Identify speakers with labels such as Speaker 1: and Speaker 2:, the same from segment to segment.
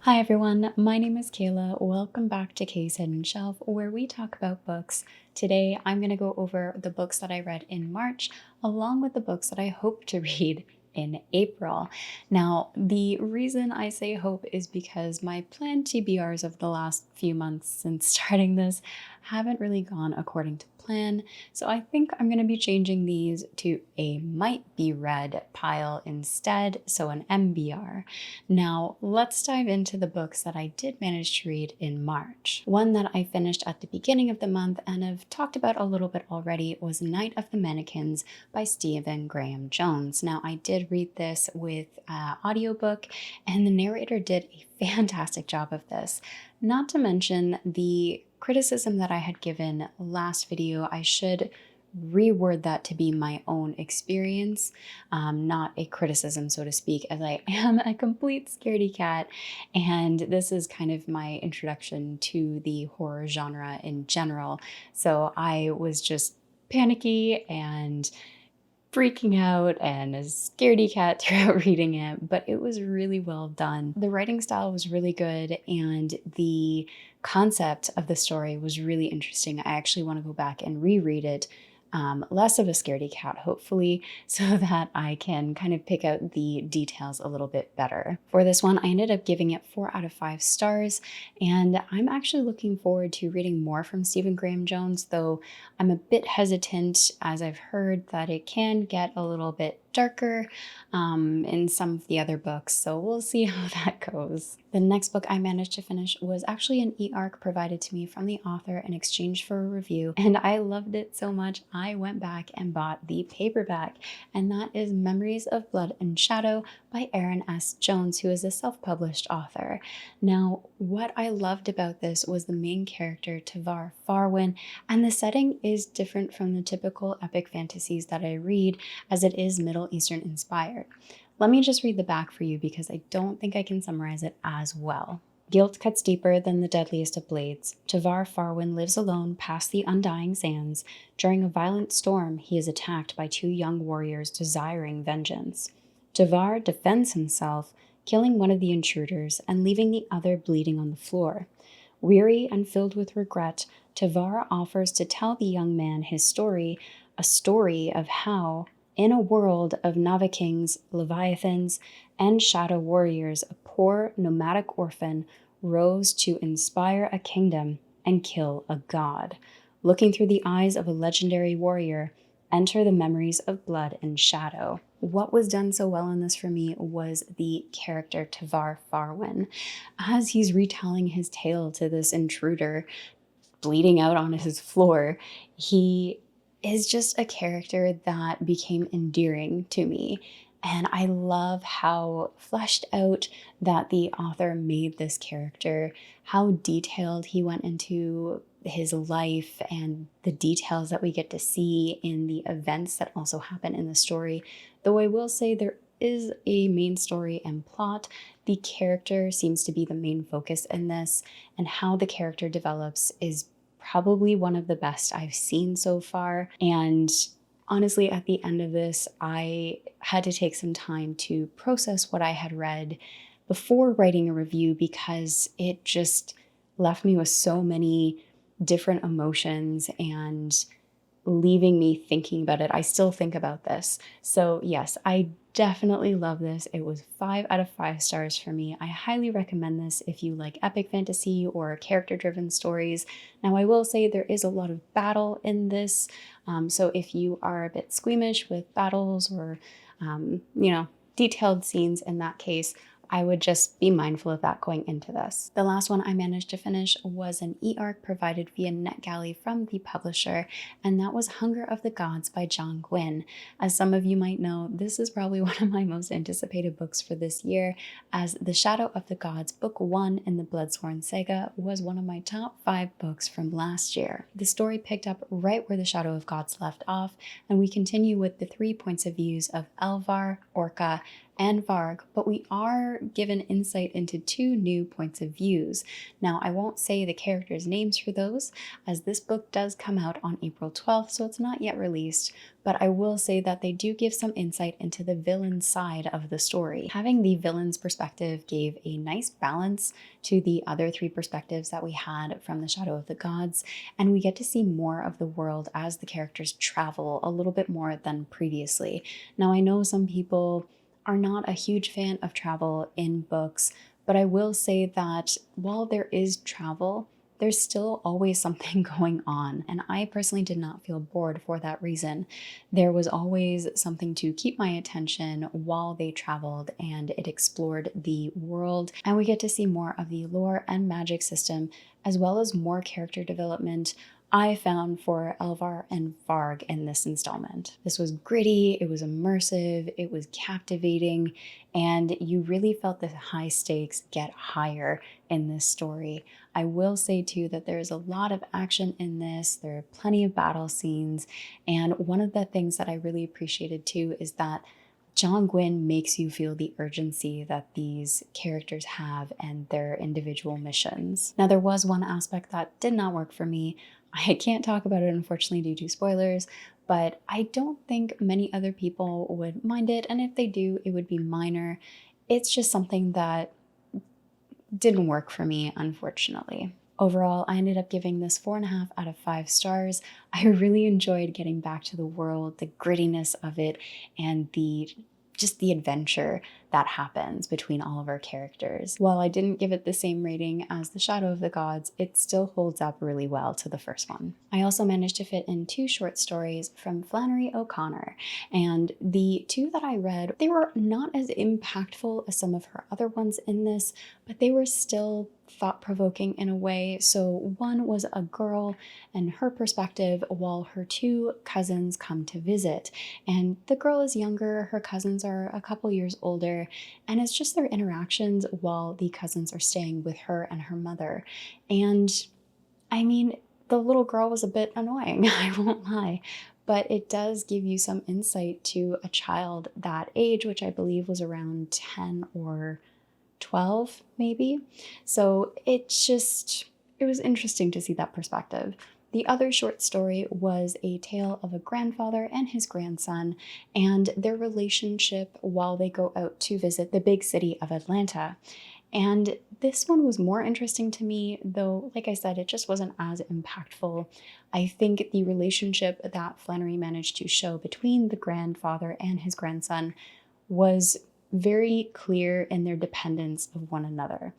Speaker 1: Hi everyone, my name is Kayla. Welcome back to Kay's Hidden Shelf, where we talk about books. Today I'm going to go over the books that I read in March, along with the books that I hope to read in April. Now, the reason I say hope is because my planned TBRs of the last few months since starting this haven't really gone according to plan. So I think I'm going to be changing these to a might be read pile instead, so an MBR. Now, let's dive into the books that I did manage to read in March. One that I finished at the beginning of the month and have talked about a little bit already was Night of the Mannequins by Stephen Graham Jones. Now, I did read this with audiobook, and the narrator did a fantastic job of this. Not to mention the criticism that I had given last video, I should reword that to be my own experience, not a criticism, so to speak, as I am a complete scaredy cat. And this is kind of my introduction to the horror genre in general. So I was just panicky and freaking out and a scaredy cat throughout reading it, but it was really well done. The writing style was really good, and the concept of the story was really interesting. I actually want to go back and reread it. Less of a scaredy cat, hopefully, so that I can kind of pick out the details a little bit better. For this one, I ended up giving it 4 out of 5 stars, and I'm actually looking forward to reading more from Stephen Graham Jones, though I'm a bit hesitant as I've heard that it can get a little bit darker in some of the other books, so we'll see how that goes. The next book I managed to finish was actually an e-arc provided to me from the author in exchange for a review, and I loved it so much I went back and bought the paperback, and that is Memories of Blood and Shadow by Aaron S. Jones, who is a self-published author. Now, what I loved about this was the main character, Tavar Farwin, and the setting is different from the typical epic fantasies that I read, as it is Middle Eastern inspired. Let me just read the back for you because I don't think I can summarize it as well. Guilt cuts deeper than the deadliest of blades. Tavar Farwin lives alone past the undying sands. During a violent storm, he is attacked by 2 young warriors desiring vengeance. Tavar defends himself, killing one of the intruders and leaving the other bleeding on the floor. Weary and filled with regret, Tavar offers to tell the young man his story, a story of how, in a world of Navikings, Leviathans, and Shadow Warriors, a poor nomadic orphan rose to inspire a kingdom and kill a god. Looking through the eyes of a legendary warrior, enter the memories of blood and shadow. What was done so well in this for me was the character Tavar Farwin. As he's retelling his tale to this intruder bleeding out on his floor, he is just a character that became endearing to me. And I love how fleshed out that the author made this character, how detailed he went into his life and the details that we get to see in the events that also happen in the story. Though I will say there is a main story and plot, the character seems to be the main focus in this, and how the character develops is probably one of the best I've seen so far. And honestly, at the end of this, I had to take some time to process what I had read before writing a review, because it just left me with so many different emotions and leaving me thinking about it. I still think about this. So yes, I definitely love this. It was 5 out of 5 stars for me. I highly recommend this if you like epic fantasy or character-driven stories. Now, I will say there is a lot of battle in this. So if you are a bit squeamish with battles or, detailed scenes in that case, I would just be mindful of that going into this. The last one I managed to finish was an e-arc provided via NetGalley from the publisher, and that was Hunger of the Gods by John Gwynne. As some of you might know, this is probably one of my most anticipated books for this year, as The Shadow of the Gods, Book 1 in the Bloodsworn Saga, was one of my top 5 books from last year. The story picked up right where The Shadow of Gods left off, and we continue with the 3 points of views of Elvar, Orca, and Varg, but we are given insight into two new points of views. Now, I won't say the characters' names for those, as this book does come out on April 12th, so it's not yet released, but I will say that they do give some insight into the villain side of the story. Having the villain's perspective gave a nice balance to the other three perspectives that we had from the Shadow of the Gods, and we get to see more of the world as the characters travel a little bit more than previously. Now, I know some people are not a huge fan of travel in books, but I will say that while there is travel, there's still always something going on, and I personally did not feel bored for that reason. There was always something to keep my attention while they traveled, and it explored the world, and we get to see more of the lore and magic system, as well as more character development I found for Elvar and Varg in this installment. This was gritty, it was immersive, it was captivating, and you really felt the high stakes get higher in this story. I will say too that there is a lot of action in this, there are plenty of battle scenes, and one of the things that I really appreciated too is that John Gwynne makes you feel the urgency that these characters have and their individual missions. Now, there was one aspect that did not work for me. I can't talk about it, unfortunately, due to spoilers, but I don't think many other people would mind it, and if they do, it would be minor. It's just something that didn't work for me, unfortunately. Overall, I ended up giving this 4.5 out of 5 stars. I really enjoyed getting back to the world, the grittiness of it, and just the adventure that happens between all of our characters. While I didn't give it the same rating as The Shadow of the Gods, it still holds up really well to the first one. I also managed to fit in 2 short stories from Flannery O'Connor, and the 2 that I read, they were not as impactful as some of her other ones in this, but they were still thought-provoking in a way. So one was a girl and her perspective while her 2 cousins come to visit. And the girl is younger, her cousins are a couple years older, and it's just their interactions while the cousins are staying with her and her mother. And I mean, the little girl was a bit annoying, I won't lie, but it does give you some insight to a child that age, which I believe was around 10 or 12 maybe. So it was interesting to see that perspective. The other short story was a tale of a grandfather and his grandson and their relationship while they go out to visit the big city of Atlanta. And this one was more interesting to me, though, like I said, it just wasn't as impactful. I think the relationship that Flannery managed to show between the grandfather and his grandson was very clear in their dependence of one another.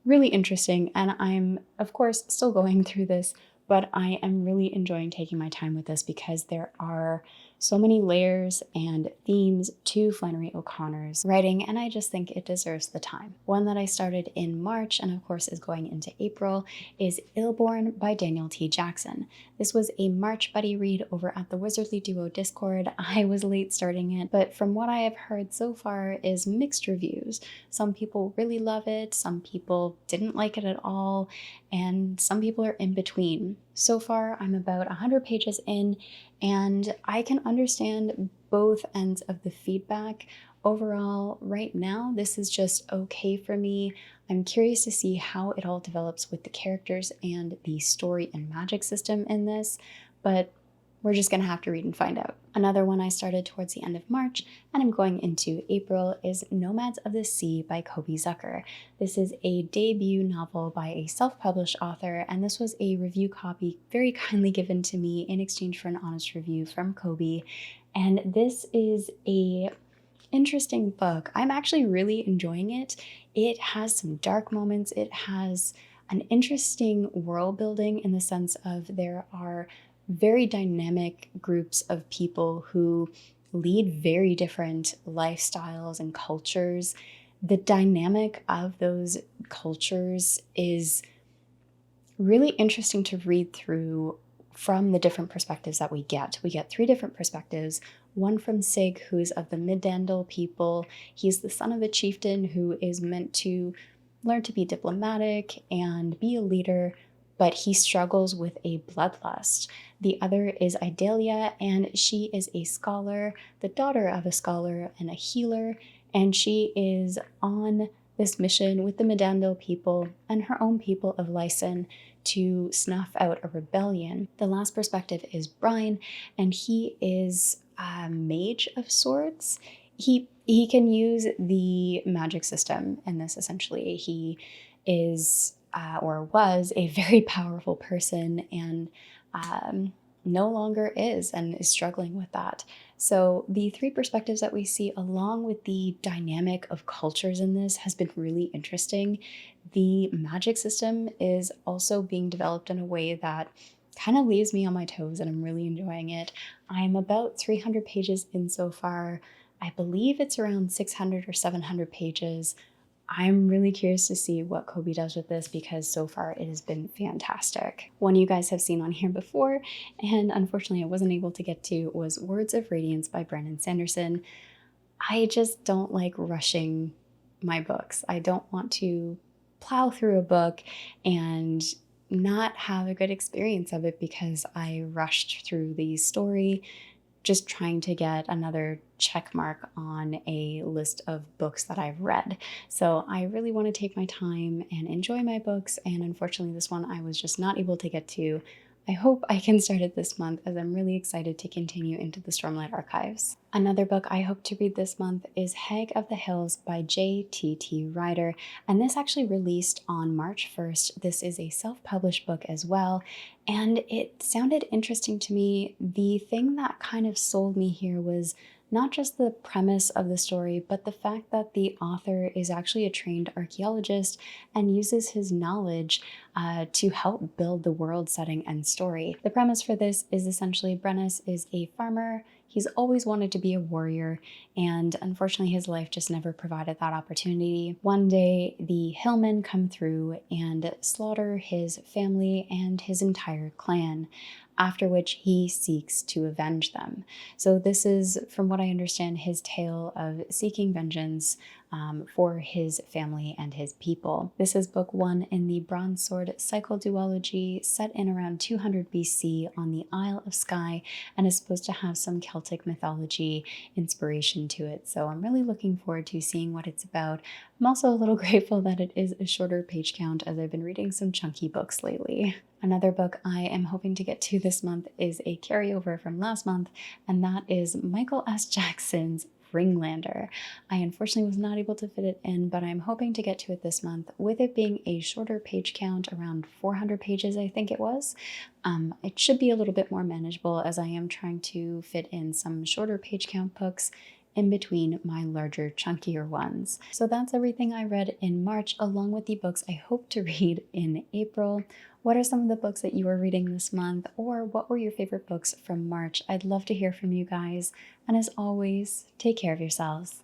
Speaker 1: Really interesting, and I'm, of course, still going through this, but I am really enjoying taking my time with this because there are so many layers and themes to Flannery O'Connor's writing, and I just think it deserves the time. One that I started in March and of course is going into April is Illborn by Daniel T. Jackson. This was a March buddy read over at the Wizardly Duo Discord. I was late starting it, but from what I have heard so far is mixed reviews. Some people really love it, some people didn't like it at all, and some people are in between. So far, I'm about 100 pages in, and I can understand both ends of the feedback. Overall, right now, this is just okay for me. I'm curious to see how it all develops with the characters and the story and magic system in this, but we're just gonna have to read and find out. Another one I started towards the end of March and I'm going into April is Nomads of the Sea by Kobe Zucker. This is a debut novel by a self-published author, and this was a review copy very kindly given to me in exchange for an honest review from Kobe. And this is a interesting book. I'm actually really enjoying it. It has some dark moments. It has an interesting world building in the sense of there are very dynamic groups of people who lead very different lifestyles and cultures. The dynamic of those cultures is really interesting to read through from the different perspectives that we get. We get 3 different perspectives. One from Sig, who is of the Middandal people. He's the son of a chieftain who is meant to learn to be diplomatic and be a leader, but he struggles with a bloodlust. The other is Idalia, and she is a scholar, the daughter of a scholar and a healer, and she is on this mission with the Medando people and her own people of Lyson to snuff out a rebellion. The last perspective is Brian, and he is a mage of sorts. He can use the magic system in this. Essentially, he is or was a very powerful person, and no longer is, and is struggling with that. So the three perspectives that we see, along with the dynamic of cultures in this, has been really interesting. The magic system is also being developed in a way that kind of leaves me on my toes, and I'm really enjoying it. I'm about 300 pages in so far. I believe it's around 600 or 700 pages. I'm really curious to see what Kobe does with this, because so far it has been fantastic. One you guys have seen on here before, and unfortunately I wasn't able to get to, was Words of Radiance by Brandon Sanderson. I just don't like rushing my books. I don't want to plow through a book and not have a good experience of it because I rushed through the story, just trying to get another check mark on a list of books that I've read. So I really want to take my time and enjoy my books, and unfortunately this one I was just not able to get to. I hope I can start it this month, as I'm really excited to continue into the Stormlight Archives. Another book I hope to read this month is Hag of the Hills by J.T.T. Ryder, and this actually released on March 1st. This is a self-published book as well, and it sounded interesting to me. The thing that kind of sold me here was not just the premise of the story, but the fact that the author is actually a trained archaeologist and uses his knowledge to help build the world setting and story. The premise for this is essentially Brennus is a farmer. He's always wanted to be a warrior, and unfortunately his life just never provided that opportunity. One day the hillmen come through and slaughter his family and his entire clan, after which he seeks to avenge them. So this is, from what I understand, his tale of seeking vengeance for his family and his people. This is book one in the Bronze Sword cycle duology, set in around 200 BC on the Isle of Skye, and is supposed to have some Celtic mythology inspiration to it. So I'm really looking forward to seeing what it's about. I'm also a little grateful that it is a shorter page count, as I've been reading some chunky books lately. Another book I am hoping to get to this month is a carryover from last month, and that is Michael S. Jackson's Ringlander. I unfortunately was not able to fit it in, but I'm hoping to get to it this month, with it being a shorter page count, around 400 pages I think it was. It should be a little bit more manageable, as I am trying to fit in some shorter page count books in between my larger, chunkier ones. So that's everything I read in March, along with the books I hope to read in April. What are some of the books that you are reading this month, or what were your favorite books from March? I'd love to hear from you guys. And as always, take care of yourselves.